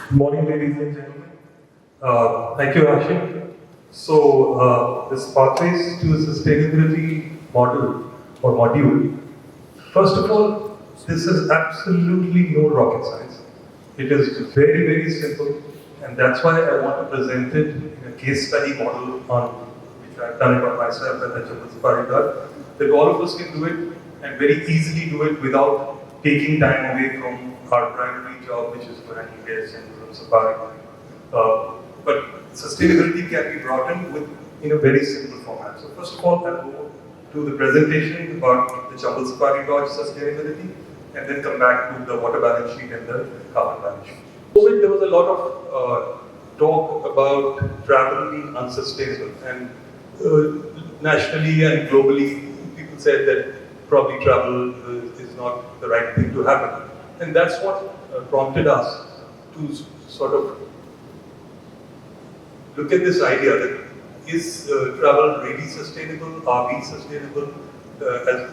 Good morning, ladies and gentlemen. Thank you, Ashik. This pathways to sustainability model or module. First of all, this is absolutely no rocket science. It is very, very simple, and that's why I want to present it in a case study model on which I've done it on myself and the Chambal Safari Guard, that all of us can do it and very easily do it without taking time away from our primary job, which is to handle guests and room safari. But sustainability can be brought in a very simple format. So first of all, I'll go to the presentation about the Chambal Safari Lodge sustainability, and then come back to the water balance sheet and the carbon balance sheet. COVID, there was a lot of talk about travel being unsustainable, and nationally and globally, people said that probably travel is not the right thing to happen. And that's what prompted us to sort of look at this idea that is travel really sustainable? Are we sustainable as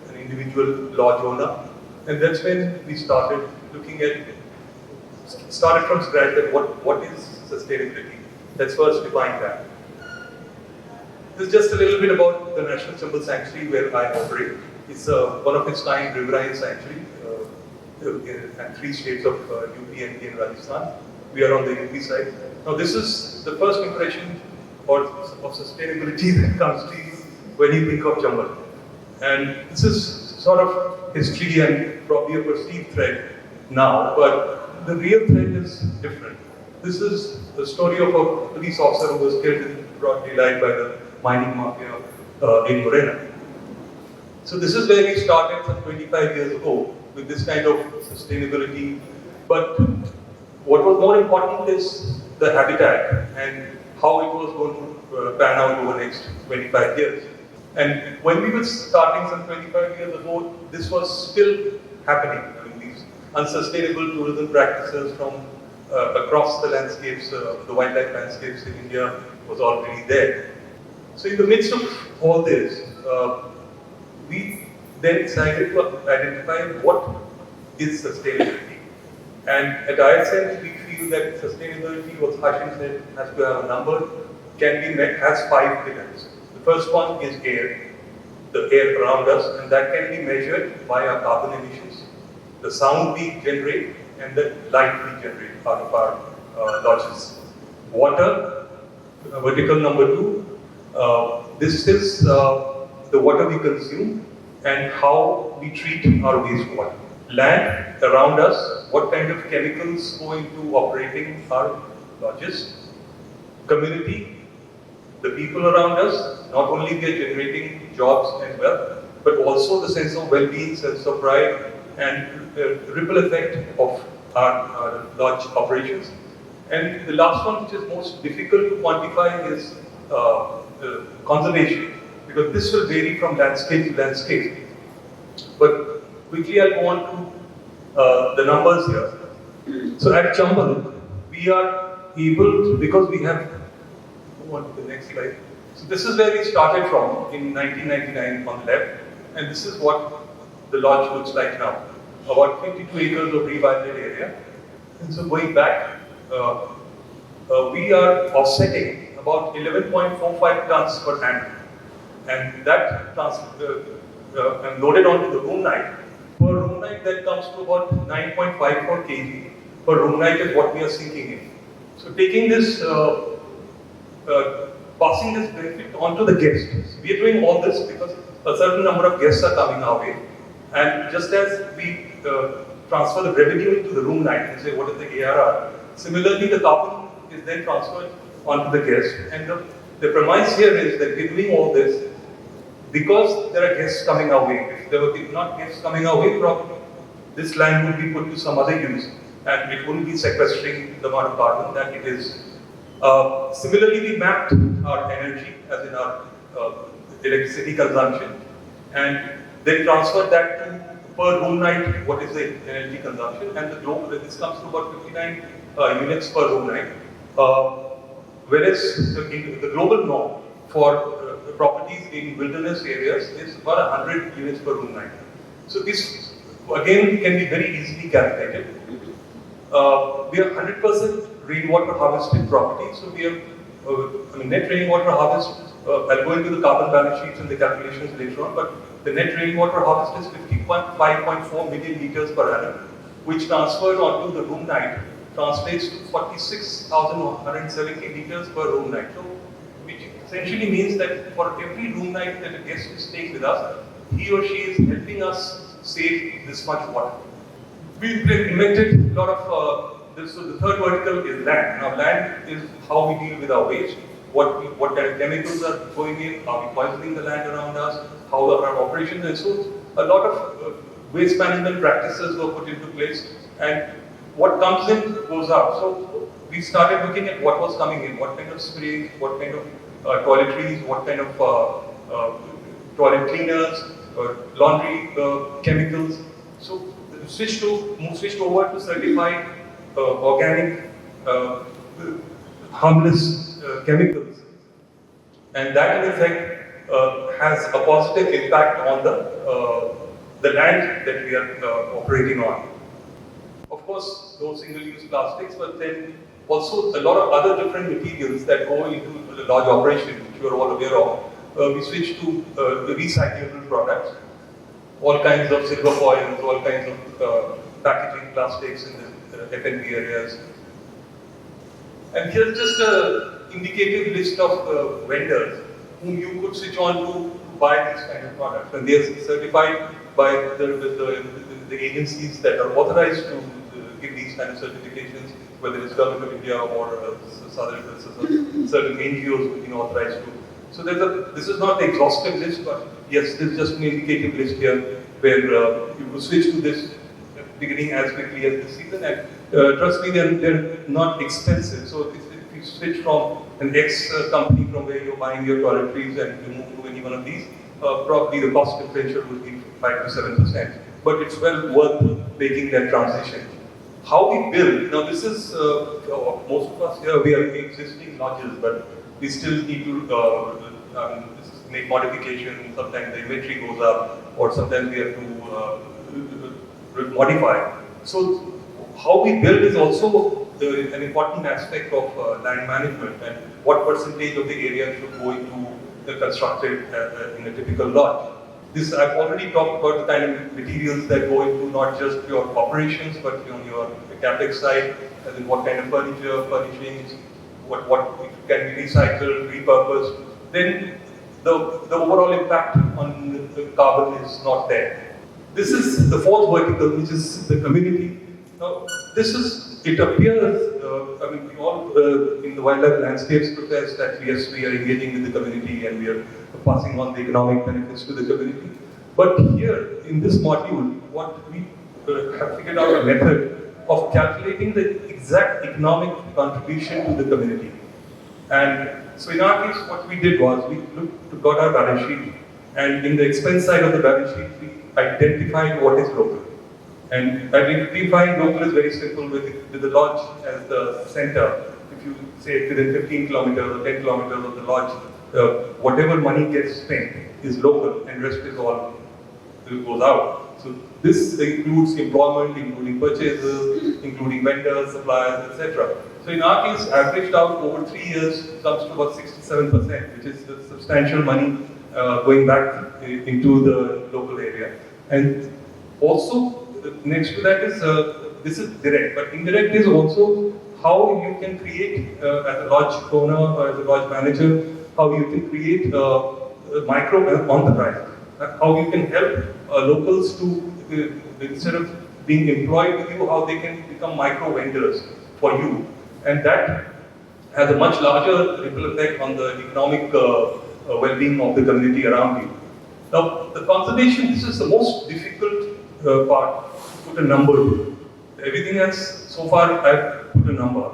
an individual lodge owner? And that's when we started looking at, started from scratch at what is sustainability. Let's first define that. This is just a little bit about the National Chambal Sanctuary where I operate. It's one of its kind riverine sanctuary in 3 states of UP, MP and Rajasthan. We are on the UP side. Now this is the first impression of sustainability that comes to you when you think of Chambal. And this is sort of history and probably a perceived threat now, but the real threat is different. This is the story of a police officer who was killed in broad daylight by the mining mafia in Morena. So this is where we started some 25 years ago with this kind of sustainability. But what was more important is the habitat and how it was going to pan out over the next 25 years. And when we were starting some 25 years ago, this was still happening. I mean, these unsustainable tourism practices from across the landscapes, the wildlife landscapes in India was already there. So in the midst of all this, we then decided to identify what is sustainability. And at ISN, we feel that sustainability, what Hashin said, has to have a number, can be met, has 5 pillars. The first one is air, the air around us, and that can be measured by our carbon emissions, the sound we generate, and the light we generate out of our lodges. Water, vertical number 2, this is the water we consume and how we treat our wastewater. Land around us, what kind of chemicals go into operating our lodges. Community, the people around us, not only they are generating jobs and wealth, but also the sense of well-being, sense of pride, and ripple effect of our lodge operations. And the last one, which is most difficult to quantify, is conservation, because this will vary from landscape to landscape. But quickly I'll go on to the numbers here. So at Chambal, we are able to, because we have, go on to the next slide. So this is where we started from in 1999 on the left, and this is what the lodge looks like now. About 52 acres of rewilded area. And so going back, we are offsetting about 11.45 tons per annum. And that and loaded onto the room night. Per room night, that comes to about 9.54 kg per room night is what we are sinking in. So taking this, passing this benefit onto the guests. We are doing all this because a certain number of guests are coming our way. And just as we transfer the revenue into the room night and say what is the ARR, similarly the carbon is then transferred onto the guest. And the premise here is that we're doing all this because there are guests coming our way. If there were not guests coming our way, probably this land would be put to some other use and it wouldn't be sequestering the amount of carbon that it is. Similarly, we mapped our energy, as in our electricity consumption, and then transferred that to per room night, what is the energy consumption, and this comes to about 59 units per room night. Whereas the global norm for properties in wilderness areas is about 100 units per room night. So this again can be very easily calculated. We are 100% rainwater harvested property, so we have net rainwater harvest. I'll go into the carbon balance sheets and the calculations later on, but the net rainwater harvest is 55.4 million liters per annum, which transferred onto the room night translates to 46,170 liters per room night. So, which essentially means that for every room night that a guest is staying with us, he or she is helping us save this much water. We implemented a lot of this. So the third vertical is land. Now, land is how we deal with our waste. What kind of chemicals are going in? Are we poisoning the land around us? How are our operations? And so, a lot of waste management practices were put into place, and what comes in goes out. So we started looking at what was coming in, what kind of sprays, what kind of toiletries, what kind of toilet cleaners, laundry chemicals. So switched over to certified organic, harmless chemicals, and that in effect has a positive impact on the land that we are operating on. Of course, no single-use plastics, but then also a lot of other different materials that go into the large operation, which you are all aware of. We switched to the recyclable products, all kinds of silver foils, all kinds of packaging plastics in the F&B areas. And here's just an indicative list of vendors whom you could switch on to buy these kind of products. And they are certified by the agencies that are authorized to give these kind of certifications, whether it's Government of India or certain NGOs who've been authorized to. So this is not the exhaustive list, but yes, this is just an indicative list here where you could switch to this beginning as quickly as this season. And trust me, they're not expensive. So if you switch from an X company from where you're buying your toiletries and you move to any one of these, probably the cost differential will be 5 to 7%. But it's well worth making that transition. How we build, now this is, most of us here, we are existing lodges, but we still need to make modifications. Sometimes the inventory goes up, or sometimes we have to modify. So how we build is also an important aspect of land management, and what percentage of the area should go into the constructed in a typical lodge. This I've already talked about the kind of materials that go into not just your operations, but on your capex side, as in what kind of furniture, furnishings, what can be recycled, repurposed. Then the overall impact on the carbon is not there. This is the fourth vertical, which is the community. Now, it appears, we all in the wildlife landscapes protest that yes, we are engaging with the community and we are passing on the economic benefits to the community. But here, in this module, what we have figured out a method of calculating the exact economic contribution to the community. And so in our case, what we did was, we got our balance sheet, and in the expense side of the balance sheet, we identified what is local. And identifying local is very simple with the lodge as the center. If you say within 15 kilometers or 10 kilometers of the lodge, whatever money gets spent is local and rest is all goes out. So this includes employment, including purchases, including vendors, suppliers, etc. So in our case, averaged out over 3 years comes to about 67%, which is the substantial money going back into the local area. And also, next to that is, this is direct, but indirect is also how you can create, as a lodge owner or as a lodge manager, how you can create micro enterprise. How you can help locals to, instead of being employed with you, how they can become micro vendors for you. And that has a much larger ripple effect on the economic well-being of the community around you. Now, the conservation, this is the most difficult part to put a number to. Everything else, so far, I've put a number.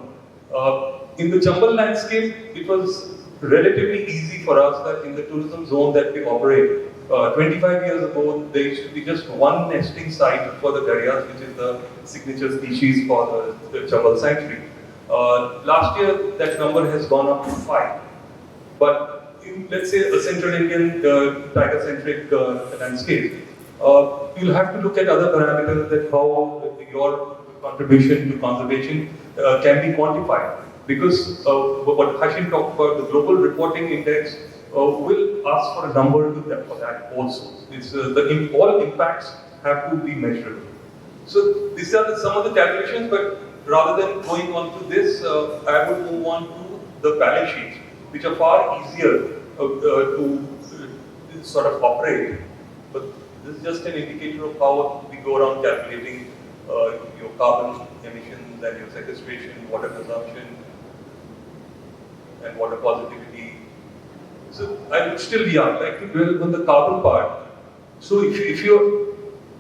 In the Chambal landscape, it was relatively easy for us that in the tourism zone that we operate, 25 years ago, there used to be just one nesting site for the gharials, which is the signature species for the Chambal sanctuary. Last year, that number has gone up to 5. But in, let's say, a Central Indian tiger-centric landscape, you'll have to look at other parameters, that how your contribution to conservation can be quantified. Because what Hashin talked about, the global reporting index will ask for a number for that also. It's, all impacts have to be measured. So these are some of the calculations, but rather than going on to this, I would move on to the balance sheets, which are far easier to sort of operate. But this is just an indicator of how we go around calculating your carbon emissions and your sequestration, water consumption, and water positivity. So I would still like to dwell on the carbon part. So if you're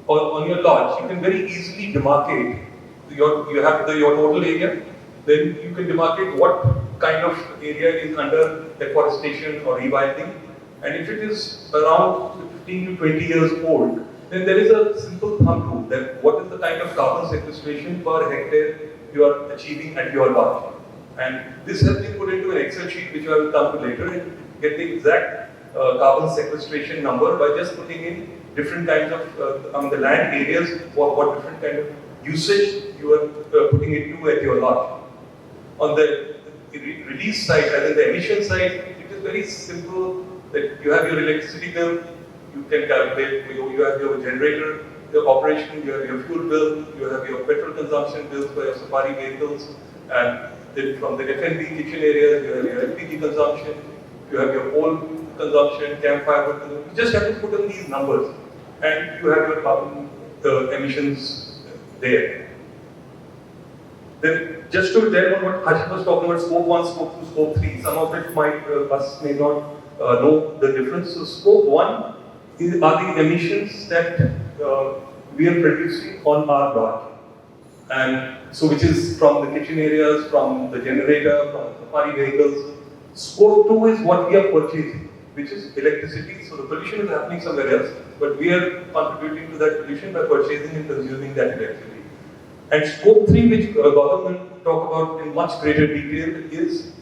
on your lodge, you can very easily demarcate your total area. Then you can demarcate what kind of area is under deforestation or rewilding. And if it is around 15 to 20 years old, then there is a simple thumb rule that what is the kind of carbon sequestration per hectare you are achieving at your lodge. And this has been put into an Excel sheet, which I will come to later, and get the exact carbon sequestration number by just putting in different kinds of the land areas, what different kind of usage you are putting into at your lodge. On the release side, as in the emission side, it is very simple that you have your electricity bill, you can calculate, you have your generator, your operation, you have your fuel bill, you have your petrol consumption bills for your safari vehicles, and then from the F&B kitchen areas, you have your LPG consumption, you have your coal consumption, campfire consumption. You just have to put in these numbers, and you have your carbon emissions there. Then, just to tell on what Harsh was talking about, scope 1, scope 2, scope 3, some of it us may not know the difference. So, scope 1 are the emissions that we are producing on our lodge. And so, which is from the kitchen areas, from the generator, from the safari vehicles. Scope 2 is what we are purchasing, which is electricity. So, the pollution is happening somewhere else, but we are contributing to that pollution by purchasing and consuming that electricity. And scope 3, which Gautam will talk about in much greater detail, is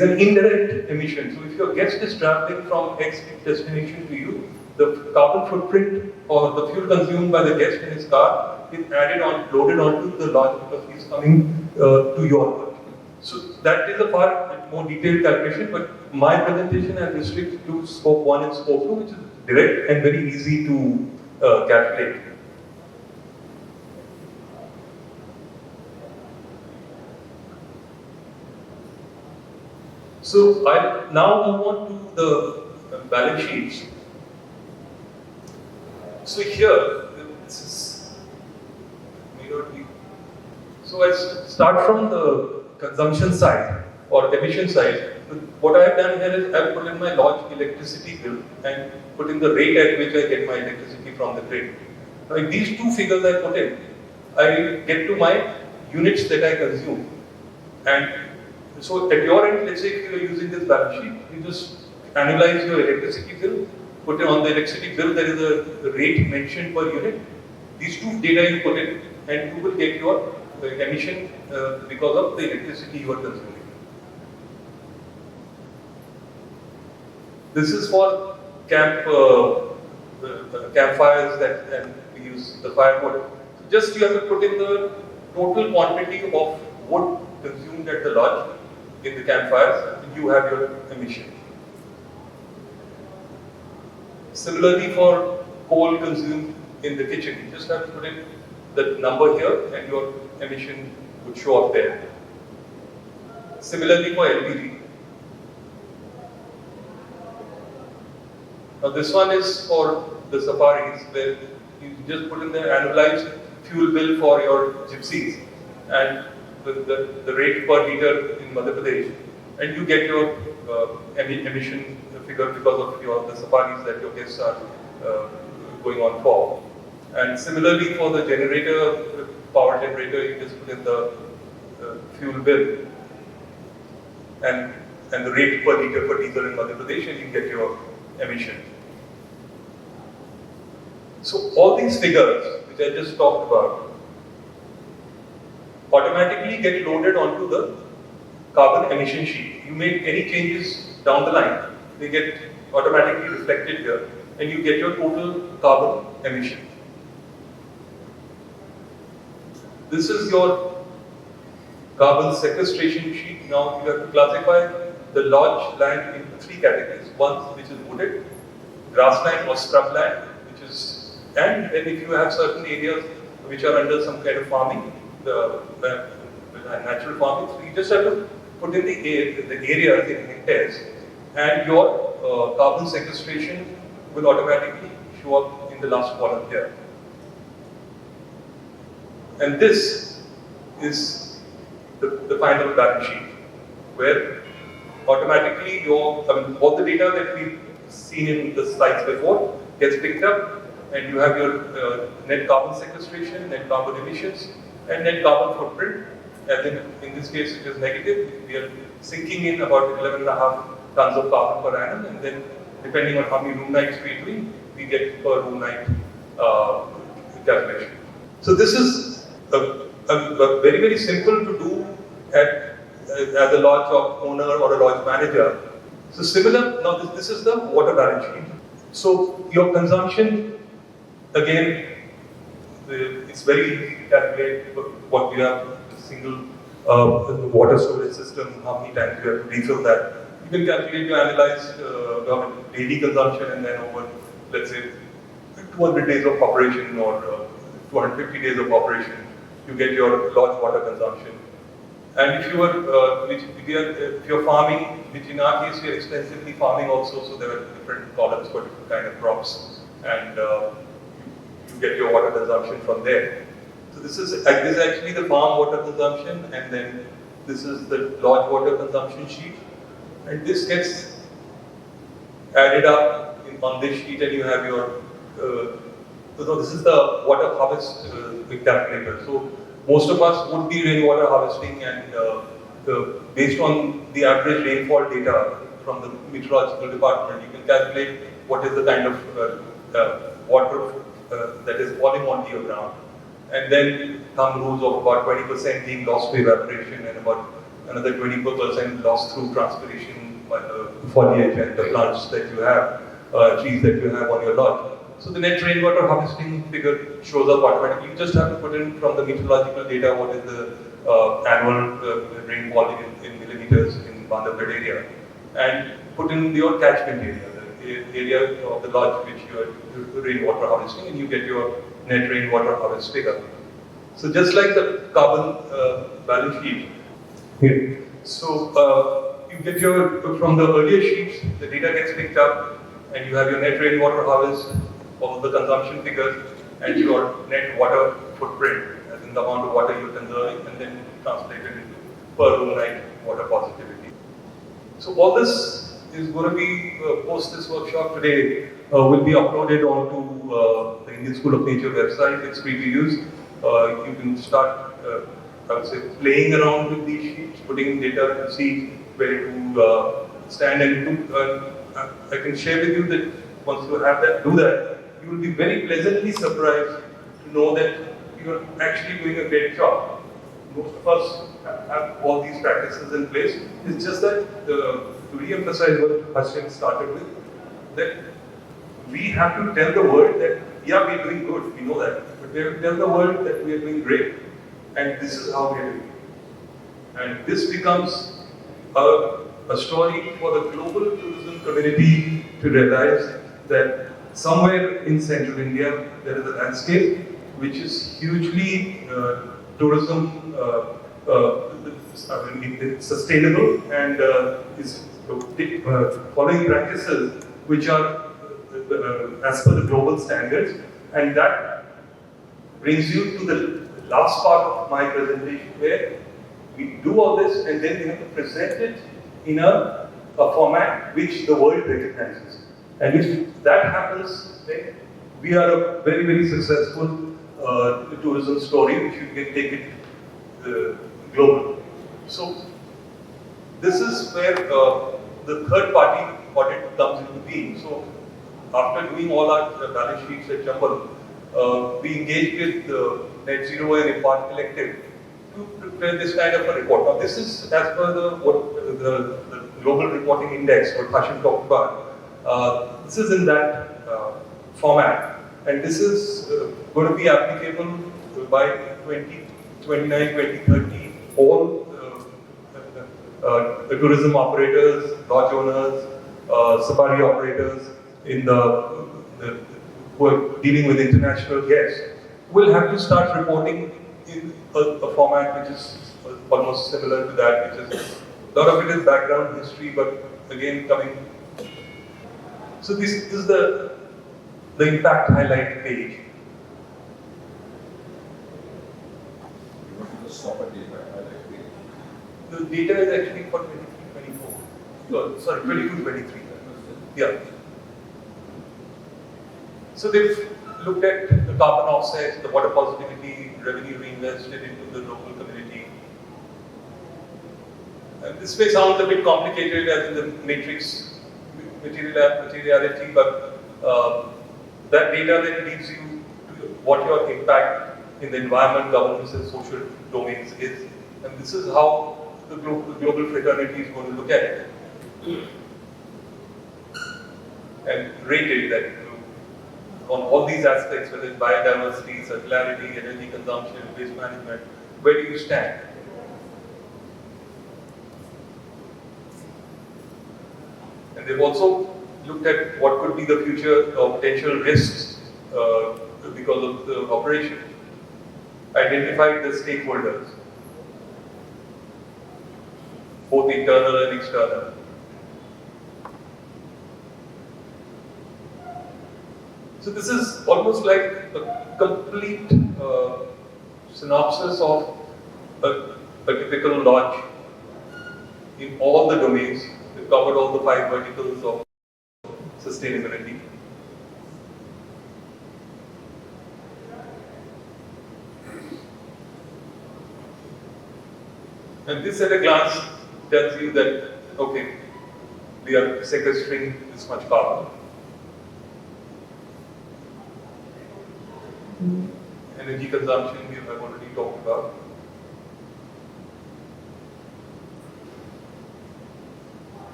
an indirect emission. So if your guest is traveling from X destination to you, the carbon footprint or the fuel consumed by the guest in his car is loaded onto the lodge because he's coming to your lodge. So that is a far more detailed calculation, but my presentation I restrict to scope 1 and scope 2, which is direct and very easy to calculate. So I'll now move on to the balance sheets. So here, this is, may not be. So I start from the consumption side or emission side. What I have done here is I have put in my lodge electricity bill and put in the rate at which I get my electricity from the grid. Now, if these two figures I put in, I get to my units that I consume. And so at your end, let's say if you are using this balance sheet, you just analyze your electricity bill, put it on the electricity bill, there is a rate mentioned per unit. These two data you put in, and you will get your emission because of the electricity you are consuming. This is for campfires and we use the firewood. So just you have to put in the total quantity of wood consumed at the lodge in the campfires, and you have your emission. Similarly for coal consumed in the kitchen, you just have to put in the number here and your emission would show up there. Similarly for LPG. Now this one is for the safaris where you just put in the annualized fuel bill for your gypsies and the rate per liter in Madhya Pradesh, and you get your emission figure because of the safaris that your guests are going on for. And similarly for the generator, power generator, you just put in the fuel bill and the rate per liter for diesel in Madhya Pradesh, and you get your emission. So all these figures which I just talked about automatically get loaded onto the carbon emission sheet. You make any changes down the line, they get automatically reflected here, and you get your total carbon emission. This is your carbon sequestration sheet. Now you have to classify the lodge land into three categories. One which is wooded, grassland or scrubland, which is, and then if you have certain areas which are under some kind of farming, natural farming, so you just have to put in the areas in hectares, and your carbon sequestration will automatically show up in the last column here. And this is the final balance sheet, where automatically all the data that we've seen in the slides before gets picked up, and you have your net carbon sequestration, net carbon emissions, and net carbon footprint. And in this case, it is negative. We are sinking in about 11.5 tons of carbon per annum, and then depending on how many room nights we're doing, we get per room night calculation. So this is very, very simple to do as a lodge owner or a lodge manager. So similar, now this is the water balance sheet. So your consumption, again, it's very easy to calculate what we have, a single water storage system, how many times you have to refill that. You can calculate your analyzed daily consumption, and then over, let's say, 200 days of operation or 250 days of operation, you get your lodge water consumption. And if you are, if you're farming, which in our case we are extensively farming also, so there are different columns for different kind of crops, and you get your water consumption from there. So this is actually the farm water consumption, and then this is the lodge water consumption sheet, and this gets added up on this sheet, and you have your. So this is the water harvest calculator. So most of us would be rainwater harvesting, and based on the average rainfall data from the meteorological department, you can calculate what is the kind of water that is falling onto your ground. And then thumb rules of about 20% being lost to evaporation, and about another 20% lost through transpiration by the foliage and the plants that you have, trees that you have on your lot. So the net rainwater harvesting figure shows up automatically. You just have to put in from the meteorological data what is the annual rainfall in millimeters in Bandhavgarh area, and put in your catchment area, the area of the lodge which you are rainwater harvesting, and you get your net rainwater harvest figure. So just like the carbon balance sheet here. So you get from the earlier sheets, the data gets picked up, and you have your net rainwater harvest, all the consumption figures, and your net water footprint, as in the amount of water you're conserving, and then translated into per room night water positivity. So all this is going to be, post this workshop today, will be uploaded onto the Indian School of Nature website. It's free to use. You can start, I would say, playing around with these sheets, putting in data to see where to stand, and I can share with you that once you have that, do that, you will be very pleasantly surprised to know that you are actually doing a great job. Most of us have all these practices in place. It's just that to re-emphasize what Hashem started with, that we have to tell the world that, yeah, we're doing good, we know that, but we have to tell the world that we are doing great, and this is how we are doing. And this becomes a story for the global tourism community to realize that somewhere in central India there is a landscape which is hugely tourism sustainable, and is following practices which are as per the global standards. And that brings you to the last part of my presentation, where we do all this and then we have to present it in a format which the world recognizes. And if that happens, then we are a very, very successful tourism story which you can take it global. So this is where the third party audit comes into being. So after doing all our balance sheets at Chambal, we engaged with Net Zero and Impact Collective to prepare this kind of a report. Now this is as per the Global Reporting Index, what Hashim talked about. This is in that format, and this is going to be applicable by 29, 2030, all the tourism operators, lodge owners, safari operators in the who are dealing with international guests will have to start reporting in a format which is almost similar to that, which is a lot of it is background history, but again coming. So this is the impact highlight page. You want to just stop at the highlight page? The data is actually for 23, 24. No, sorry, 22, 23. Yeah. So they've looked at the carbon offsets, the water positivity, revenue reinvested into the local community. And this may sound a bit complicated as in the matrix materiality, but that data then leads you to what your impact in the environment, governance, and social domains is. And this is how the global fraternity is going to look at it and rate it that on all these aspects, whether it's biodiversity, circularity, energy consumption, waste management, where do you stand? And they've also looked at what could be the future potential risks because of the operation. Identified the stakeholders, both internal and external. So this is almost like a complete synopsis of a typical lodge in all the domains. We've covered all the 5 verticals of sustainability. And this at a glance tells you that, okay, we are sequestering this much carbon. Energy consumption we have already talked about.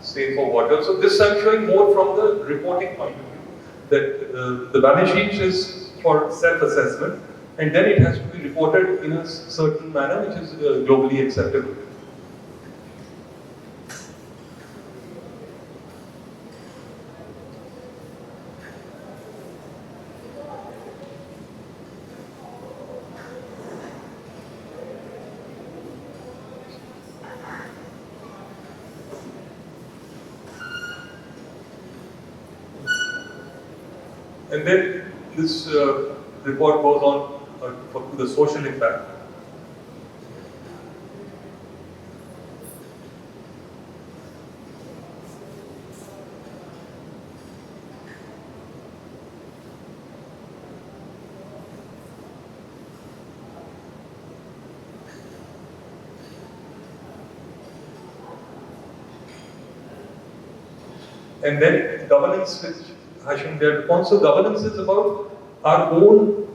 Same for water. So this I'm showing more from the reporting point of view. That the balance sheet is for self-assessment, and then it has to be reported in a certain manner which is globally acceptable. And then this report goes on for the social impact. And then governance, which Hashim did upon. So governance is about our own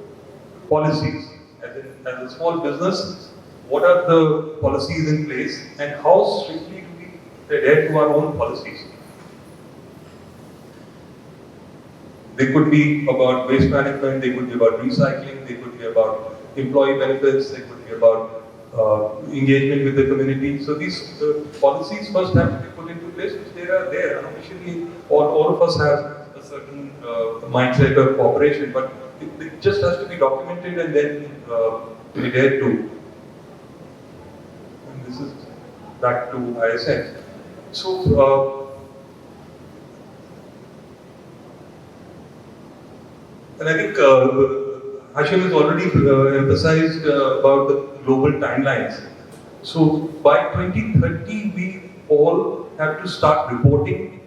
policies. As a small business, what are the policies in place and how strictly do we adhere to our own policies? They could be about waste management, they could be about recycling, they could be about employee benefits, they could be about engagement with the community. So these policies first have to be put into place, which they are there. Unofficially, all of us have a certain mindset of cooperation, but it just has to be documented and then adhered to. And this is back to ISN. So, and I think Hashim has already emphasized about the global timelines. So by 2030, we all have to start reporting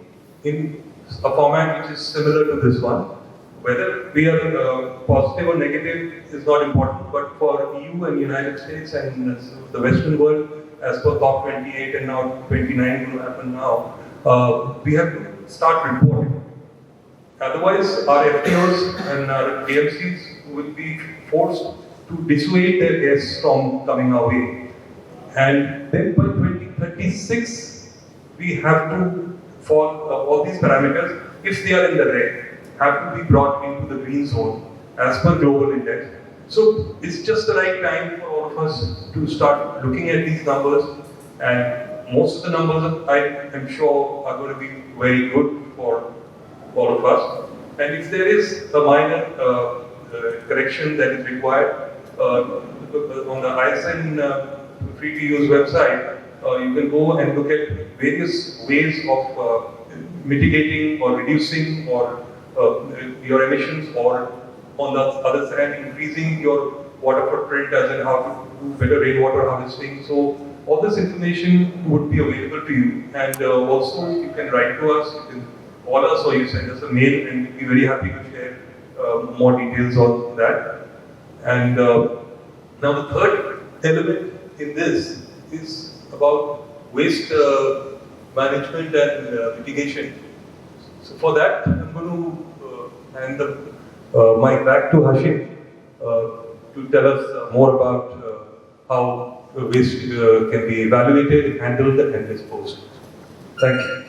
in a format which is similar to this one. Whether we are positive or negative is not important, but for EU and United States and the Western world, as per COP28 and now 29 will happen now, we have to start reporting. Otherwise, our FTOs and our DMCs will be forced to dissuade their guests from coming our way. And then by 2036, we have to follow all these parameters, if they are in the red, have to be brought into the green zone as per global index. So it's just the right time for all of of us to start looking at these numbers, and most of the numbers I am sure are going to be very good for all of us. And if there is a minor correction that is required, on the ISN free to use website, you can go and look at various ways of mitigating or reducing or your emissions, or on the other side increasing your water footprint, as in how to do better rainwater harvesting. So all this information would be available to you, and also you can write to us, you can call us, or you send us a mail, and we'll be very happy to share more details on that. And now the third element in this is about waste management and mitigation. So for that, I'm going to hand the mic back to Hashim to tell us more about how waste can be evaluated, handled, and disposed. Thank you.